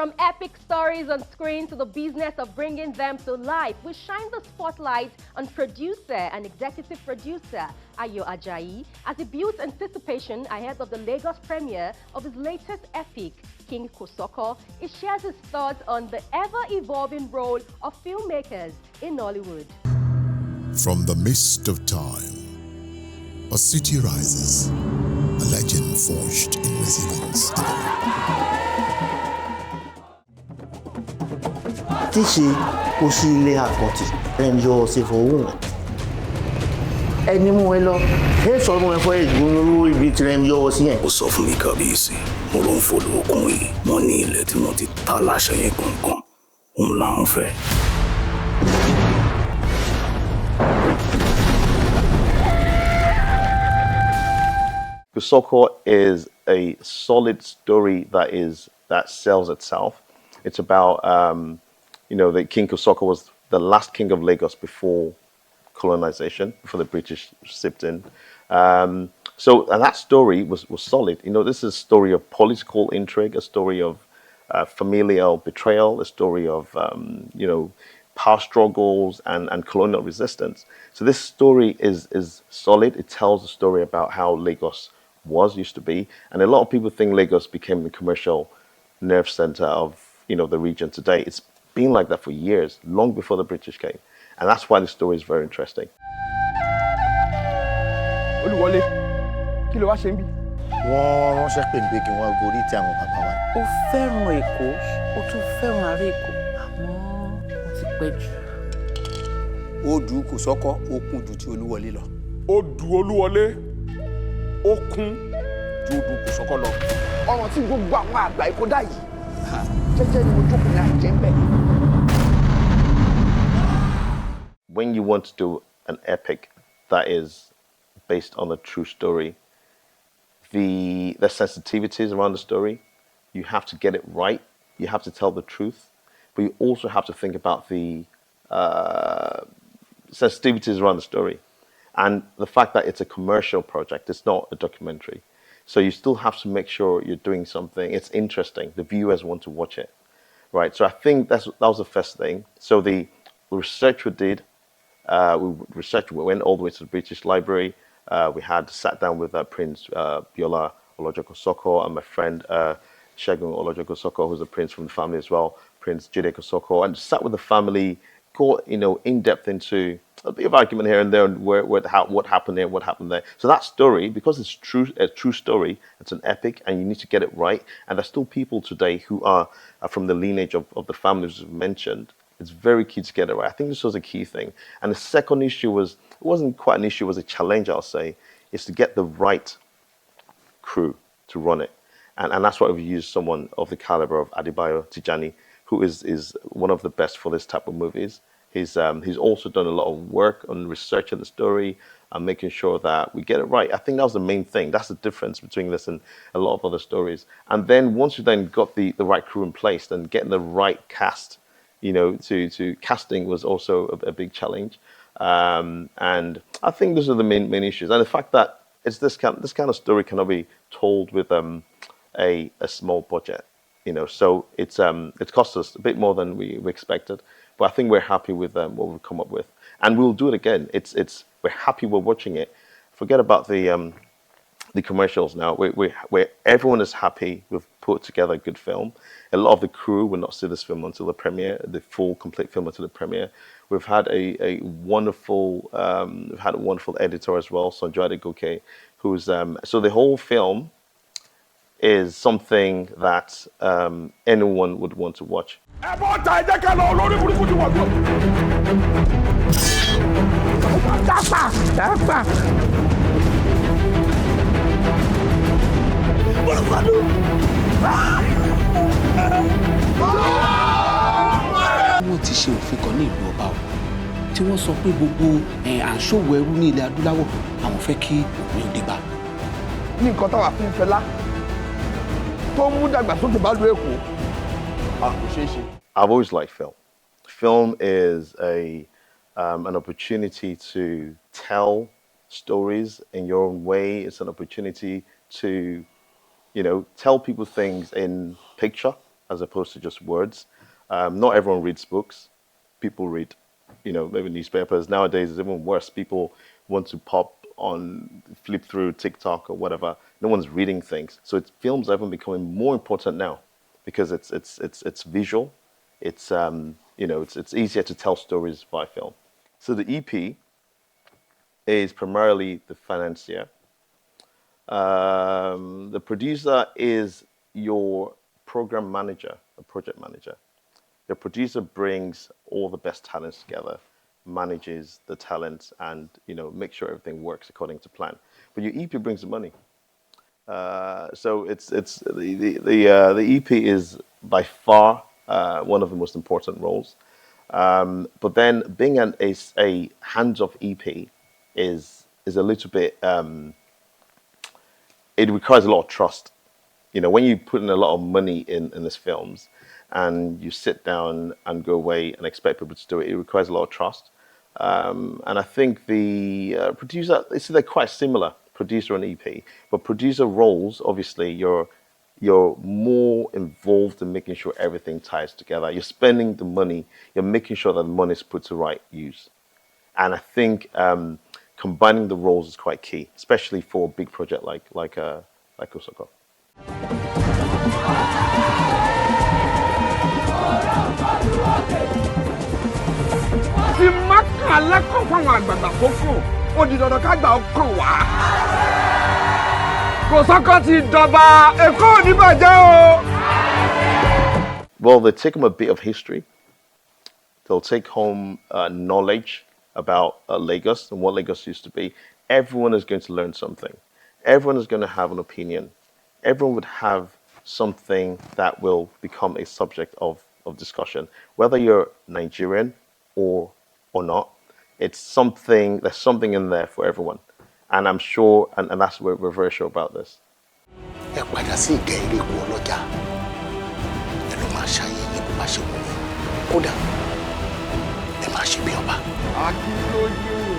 From epic stories on screen to the business of bringing them to life, we shine the spotlight on producer and executive producer Ajayi as he builds anticipation ahead of the Lagos premiere of his latest epic, King Kosoko. He shares his thoughts on the ever-evolving role of filmmakers in Nollywood. From the mist of time, a city rises, a legend forged in resilience. Tíṣe oṣù ilé àkọ́tì ẹnjọ́ ṣe fowó ẹni mú ẹ lọ ẹ sọ̀rọ̀ ẹ fọ́ ìgbónúrú ibi tí ẹ ń yọ sí yẹn. Ó sọ fún mi kábíyèsí mo ló ń folówó kún yìí wọ́n ní ilẹ̀ tí wọ́n ti ta láṣẹ yẹn gangan òun làwọn fẹ́. Kosoko is a solid story that sells itself. It's about the King Kosoko was the last king of Lagos before colonization, before the British sipped in. And that story was solid. This is a story of political intrigue, a story of familial betrayal, a story of power struggles and colonial resistance. So this story is solid. It tells a story about how Lagos used to be, and a lot of people think Lagos became the commercial nerve center of the region today. It's been like that for years, long before the British came, and that's why the story is very interesting. Olúwọlé, kí ló wá ṣe ń bí? Wọ́n ránṣẹ́ pè mí pé kí wọ́n gorí tí àwọn bàbá wa. Ó fẹ́ràn Èkó, ó tún fẹ́ràn ará Èkó, àmọ́ ó ti pẹ́ jù. Odù Kòsọ́kọ́ ó kún ju ti Olúwọlé lọ. Odù Olúwọlé ó kún ju odù Kòsọ́kọ́ lọ. Ọ̀ràn tí gbogbo àwọn àgbà Èkó dá yìí. Jẹ́jẹ́ ni mo jókòó ní àjẹ́ ń bẹ̀. When you want to do an epic that is based on a true story, the sensitivities around the story, you have to get it right. You have to tell the truth, but you also have to think about the sensitivities around the story, and the fact that it's a commercial project. It's not a documentary, so you still have to make sure you're doing something. It's interesting. The viewers want to watch it, right? So I think that was the first thing. So the research we did. We went all the way to the British Library. We sat down with Prince Biola Kosoko and my friend Segun Kosoko, who's a prince from the family as well, Prince Jide Kosoko, and sat with the family, got in depth into a bit of argument here and there, and what happened there, what happened there. So that story, because it's a true story, it's an epic, and you need to get it right. And there's still people today who are from the lineage of the families we've mentioned. It's very key to get it right. I think this was a key thing. And the second issue it wasn't quite an issue, it was a challenge, I'll say, is to get the right crew to run it. And that's why we've used someone of the caliber of Adebayo Tijani, who is one of the best for this type of movies. He's also done a lot of work on researching the story and making sure that we get it right. I think that was the main thing. That's the difference between this and a lot of other stories. And then once you then got the right crew in place, then getting the right cast, to casting was also a big challenge, and I think those are the main issues. And the fact that it's this kind of story cannot be told with a small budget, So it's cost us a bit more than we expected, but I think we're happy with what we've come up with, and we'll do it again. We're happy we're watching it. Forget about the commercials now. Where everyone is happy. We've put together a good film. A lot of the crew will not see this film until the premiere, the full complete film until the premiere. We've had a wonderful editor as well, Sanjay Adegoke, who's so the whole film is something that anyone would want to watch. Wọ́n ti ṣe òfin kan ní ìlú ọba o tí wọ́n sọ pé gbogbo àǹṣòwò ẹrú ní ilẹ̀ adúláwọ̀ àwọn fẹ́ kí òpin òde bá. Ní nǹkan táwa fi ń fẹlá tó mú dàgbàsókè bá lu Èkó, kò ṣeé ṣe. I've always liked film. Film is an opportunity to tell stories in your own way. It's an opportunity to tell people things in picture, as opposed to just words. Not everyone reads books. People read, maybe newspapers. Nowadays, it's even worse. People want to flip through TikTok or whatever. No one's reading things. So films are even becoming more important now because it's visual. It's easier to tell stories by film. So the EP is primarily the financier. The producer is your program manager, a project manager. The producer brings all the best talents together, manages the talents, and makes sure everything works according to plan. But your EP brings the money. So it's the EP is by far one of the most important roles. But then being a hands-off EP is a little bit. It requires a lot of trust. When you put in a lot of money in these films, and you sit down and go away and expect people to do it, it requires a lot of trust. And I think the producer, they're quite similar, producer and EP. But producer roles, obviously, you're more involved in making sure everything ties together. You're spending the money. You're making sure that the money is put to right use. And I think combining the roles is quite key, especially for a big project like Kosoko. Ti mákànlá kan fáwọn àgbààgbà tó kù, ó di dandan ká gbà ó kàn wá. Kosoko ti dọba, Èkó ò ní bàjẹ́ o. Well, they take home a bit of history. They'll take home knowledge about Lagos and what Lagos used to be. Everyone is going to learn something. Everyone is going to have an opinion. Everyone would have something that will become a subject of discussion. Whether you're Nigerian or not, there's something in there for everyone. And I'm sure, and that's where we're very sure about this. Ẹ padà sí ìgẹ̀ ilé ikú ọlọ́jà. Ẹ ló máa ṣayé yín bó bá ṣe wù yín. Kódà ẹ máa ṣe bí ọba. Akílójú.